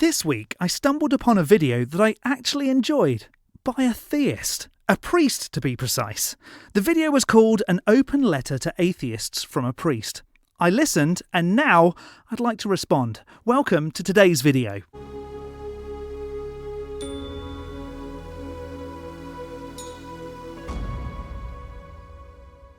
This week, I stumbled upon a video that I actually enjoyed, by a theist. A priest, to be precise. The video was called An Open Letter to Atheists from a Priest. I listened, and now I'd like to respond. Welcome to today's video.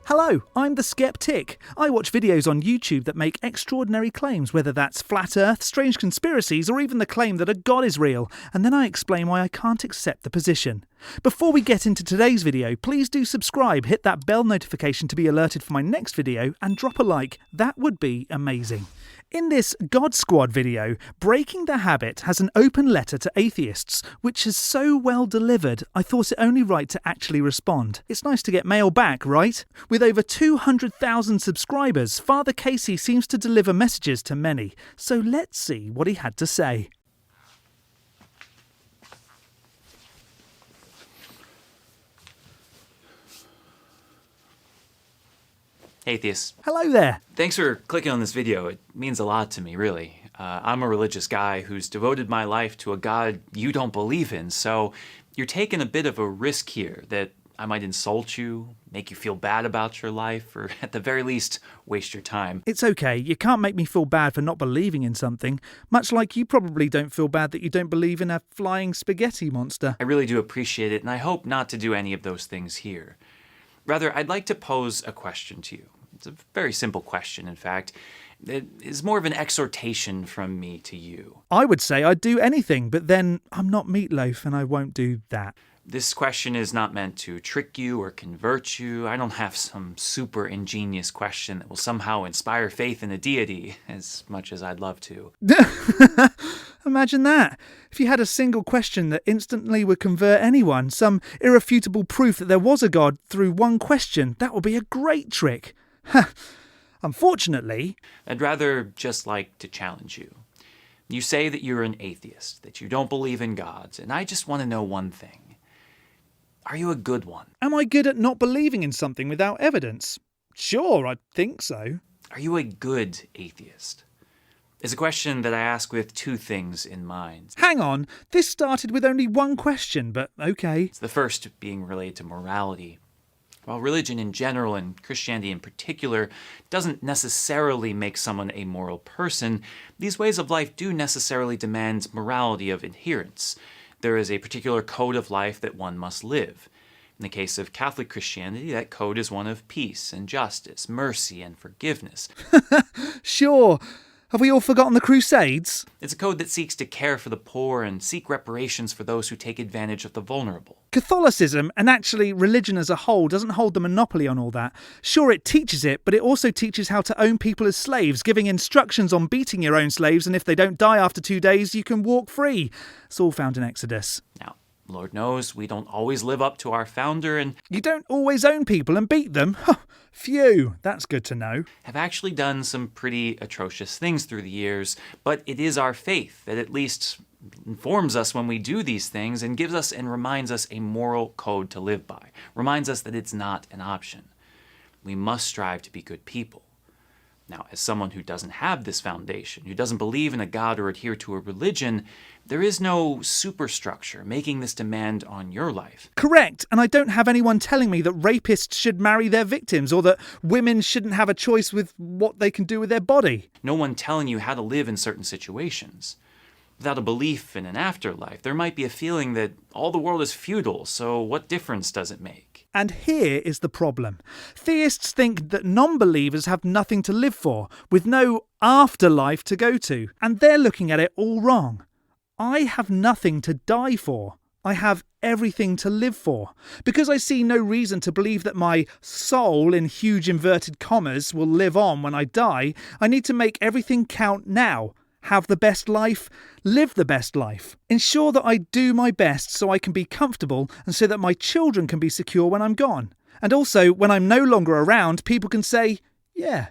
Hello, I'm the Skeptic. I watch videos on YouTube that make extraordinary claims, whether that's flat earth, strange conspiracies, or even the claim that a god is real, and then I explain why I can't accept the position. Before we get into today's video, please do subscribe, hit that bell notification to be alerted for my next video, and drop a like. That would be amazing. In this God Squad video, Breaking the Habit has an open letter to atheists, which is so well delivered, I thought it only right to actually respond. It's nice to get mail back, right? With over 200,000 subscribers, Father Casey seems to deliver messages to many, so let's see what he had to say. Hey, Theists. Hello there. Thanks for clicking on this video. It means a lot to me, really. I'm a religious guy who's devoted my life to a God you don't believe in, so you're taking a bit of a risk here that I might insult you, make you feel bad about your life, or at the very least, waste your time. It's okay. You can't make me feel bad for not believing in something, much like you probably don't feel bad that you don't believe in a flying spaghetti monster. I really do appreciate it, and I hope not to do any of those things here. Rather, I'd like to pose a question to you. It's a very simple question, in fact. It is more of an exhortation from me to you. I would say I'd do anything, but then I'm not Meatloaf and I won't do that. This question is not meant to trick you or convert you. I don't have some super ingenious question that will somehow inspire faith in a deity, as much as I'd love to. Imagine that. If you had a single question that instantly would convert anyone, some irrefutable proof that there was a God through one question, that would be a great trick. Unfortunately, I'd rather just like to challenge you. You say that you're an atheist, that you don't believe in gods, and I just want to know one thing. Are you a good one? Am I good at not believing in something without evidence? Sure, I think so. Are you a good atheist? It's a question that I ask with two things in mind. Hang on, this started with only one question, but okay. It's the first being related to morality. While religion in general, and Christianity in particular, doesn't necessarily make someone a moral person, these ways of life do necessarily demand morality of adherence. There is a particular code of life that one must live. In the case of Catholic Christianity, that code is one of peace and justice, mercy and forgiveness. Sure. Have we all forgotten the Crusades? It's a code that seeks to care for the poor and seek reparations for those who take advantage of the vulnerable. Catholicism, and actually religion as a whole, doesn't hold the monopoly on all that. Sure, it teaches it, but it also teaches how to own people as slaves, giving instructions on beating your own slaves, and if they don't die after 2 days, you can walk free. It's all found in Exodus. Now, Lord knows we don't always live up to our founder and You don't always own people and beat them? Phew, that's good to know. have actually done some pretty atrocious things through the years, but it is our faith that at least informs us when we do these things and gives us and reminds us a moral code to live by, reminds us that it's not an option. We must strive to be good people. Now, as someone who doesn't have this foundation, who doesn't believe in a God or adhere to a religion, there is no superstructure making this demand on your life. Correct, and I don't have anyone telling me that rapists should marry their victims or that women shouldn't have a choice with what they can do with their body. No one telling you how to live in certain situations. Without a belief in an afterlife, there might be a feeling that all the world is futile, so what difference does it make? And here is the problem. Theists think that non-believers have nothing to live for, with no afterlife to go to, and they're looking at it all wrong. I have nothing to die for. I have everything to live for. Because I see no reason to believe that my soul, in huge inverted commas, will live on when I die, I need to make everything count now. Have the best life, live the best life. Ensure that I do my best so I can be comfortable and so that my children can be secure when I'm gone. And also, when I'm no longer around, people can say, yeah,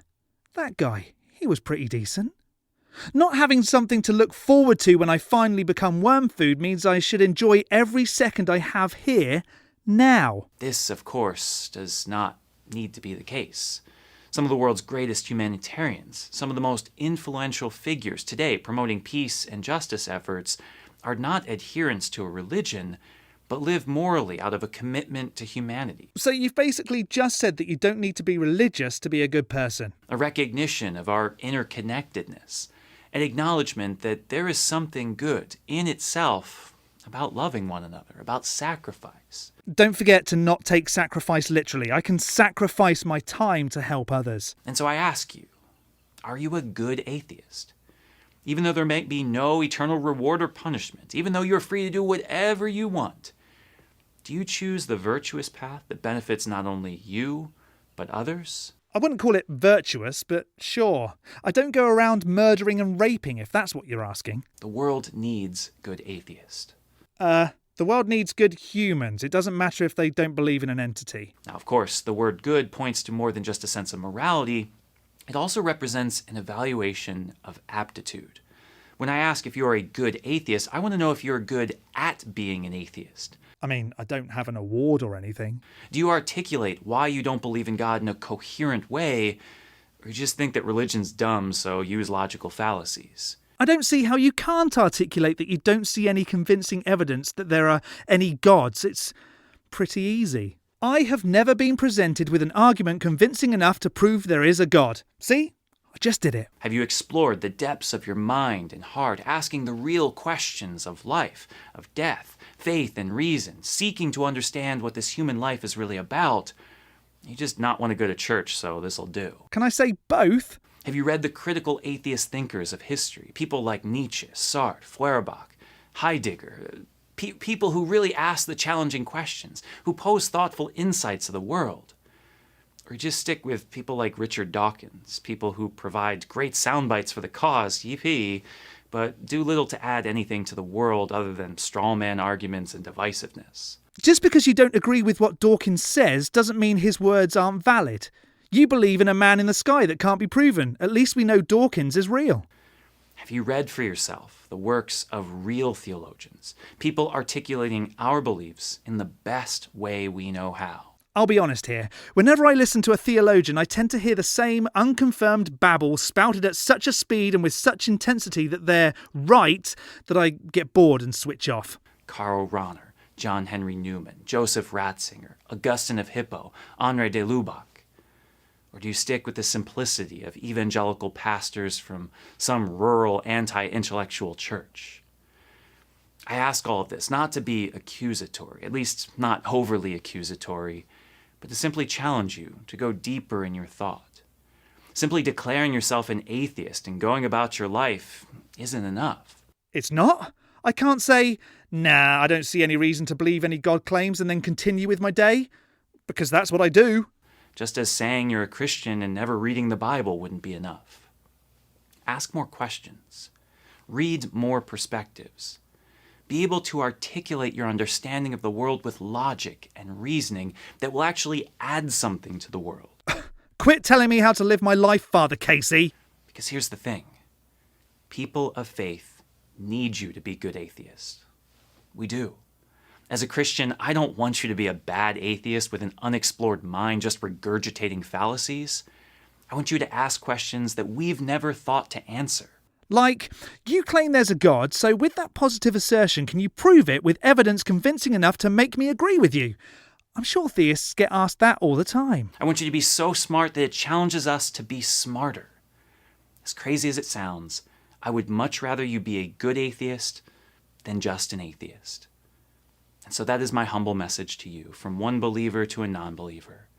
that guy, he was pretty decent. Not having something to look forward to when I finally become worm food means I should enjoy every second I have here, now. This, of course, does not need to be the case. Some of the world's greatest humanitarians, some of the most influential figures today promoting peace and justice efforts, are not adherents to a religion, but live morally out of a commitment to humanity. So you've basically just said that you don't need to be religious to be a good person. A recognition of our interconnectedness, an acknowledgement that there is something good in itself about loving one another, about sacrifice. Don't forget to not take sacrifice literally. I can sacrifice my time to help others. And so I ask you, are you a good atheist? Even though there may be no eternal reward or punishment, even though you're free to do whatever you want, do you choose the virtuous path that benefits not only you, but others? I wouldn't call it virtuous, but sure. I don't go around murdering and raping, if that's what you're asking. The world needs good atheists. The world needs good humans. It doesn't matter if they don't believe in an entity. Now, of course, the word good points to more than just a sense of morality. It also represents an evaluation of aptitude. When I ask if you're a good atheist, I want to know if you're good at being an atheist. I mean, I don't have an award or anything. Do you articulate why you don't believe in God in a coherent way, or you just think that religion's dumb, so use logical fallacies? I don't see how you can't articulate that you don't see any convincing evidence that there are any gods. It's pretty easy. I have never been presented with an argument convincing enough to prove there is a God. See? I just did it. Have you explored the depths of your mind and heart, asking the real questions of life, of death, faith and reason, seeking to understand what this human life is really about? You just not want to go to church, so this'll do. Can I say both? Have you read the critical atheist thinkers of history? People like Nietzsche, Sartre, Feuerbach, Heidegger, people who really ask the challenging questions, who pose thoughtful insights of the world. Or you just stick with people like Richard Dawkins, people who provide great sound bites for the cause, yippee, but do little to add anything to the world other than strawman arguments and divisiveness. Just because you don't agree with what Dawkins says doesn't mean his words aren't valid. You believe in a man in the sky that can't be proven. At least we know Dawkins is real. Have you read for yourself the works of real theologians, people articulating our beliefs in the best way we know how? I'll be honest here. Whenever I listen to a theologian, I tend to hear the same unconfirmed babble spouted at such a speed and with such intensity that they're right that I get bored and switch off. Karl Rahner, John Henry Newman, Joseph Ratzinger, Augustine of Hippo, Henri de Lubac. Or do you stick with the simplicity of evangelical pastors from some rural anti-intellectual church? I ask all of this not to be accusatory, at least not overly accusatory, but to simply challenge you to go deeper in your thought. Simply declaring yourself an atheist and going about your life isn't enough. It's not? I can't say, nah, I don't see any reason to believe any God claims and then continue with my day? Because that's what I do. Just as saying you're a Christian and never reading the Bible wouldn't be enough. Ask more questions. Read more perspectives. Be able to articulate your understanding of the world with logic and reasoning that will actually add something to the world. Quit telling me how to live my life, Father Casey. Because here's the thing. People of faith need you to be good atheists. We do. As a Christian, I don't want you to be a bad atheist with an unexplored mind just regurgitating fallacies. I want you to ask questions that we've never thought to answer. Like, you claim there's a God, so with that positive assertion, can you prove it with evidence convincing enough to make me agree with you? I'm sure theists get asked that all the time. I want you to be so smart that it challenges us to be smarter. As crazy as it sounds, I would much rather you be a good atheist than just an atheist. And so that is my humble message to you, from one believer to a non-believer.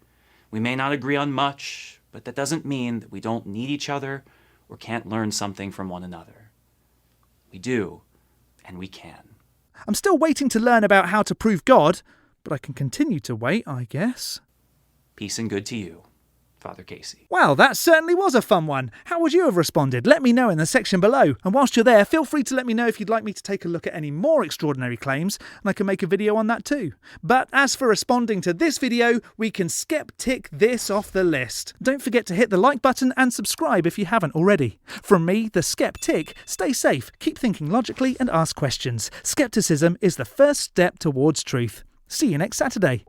We may not agree on much, but that doesn't mean that we don't need each other or can't learn something from one another. We do, and we can. I'm still waiting to learn about how to prove God, but I can continue to wait, I guess. Peace and good to you, Father Casey. Well, that certainly was a fun one. How would you have responded? Let me know in the section below. And whilst you're there, feel free to let me know if you'd like me to take a look at any more extraordinary claims, and I can make a video on that too. But as for responding to this video, we can skeptic this off the list. Don't forget to hit the like button and subscribe if you haven't already. From me, the skeptic, stay safe, keep thinking logically and ask questions. Skepticism is the first step towards truth. See you next Saturday.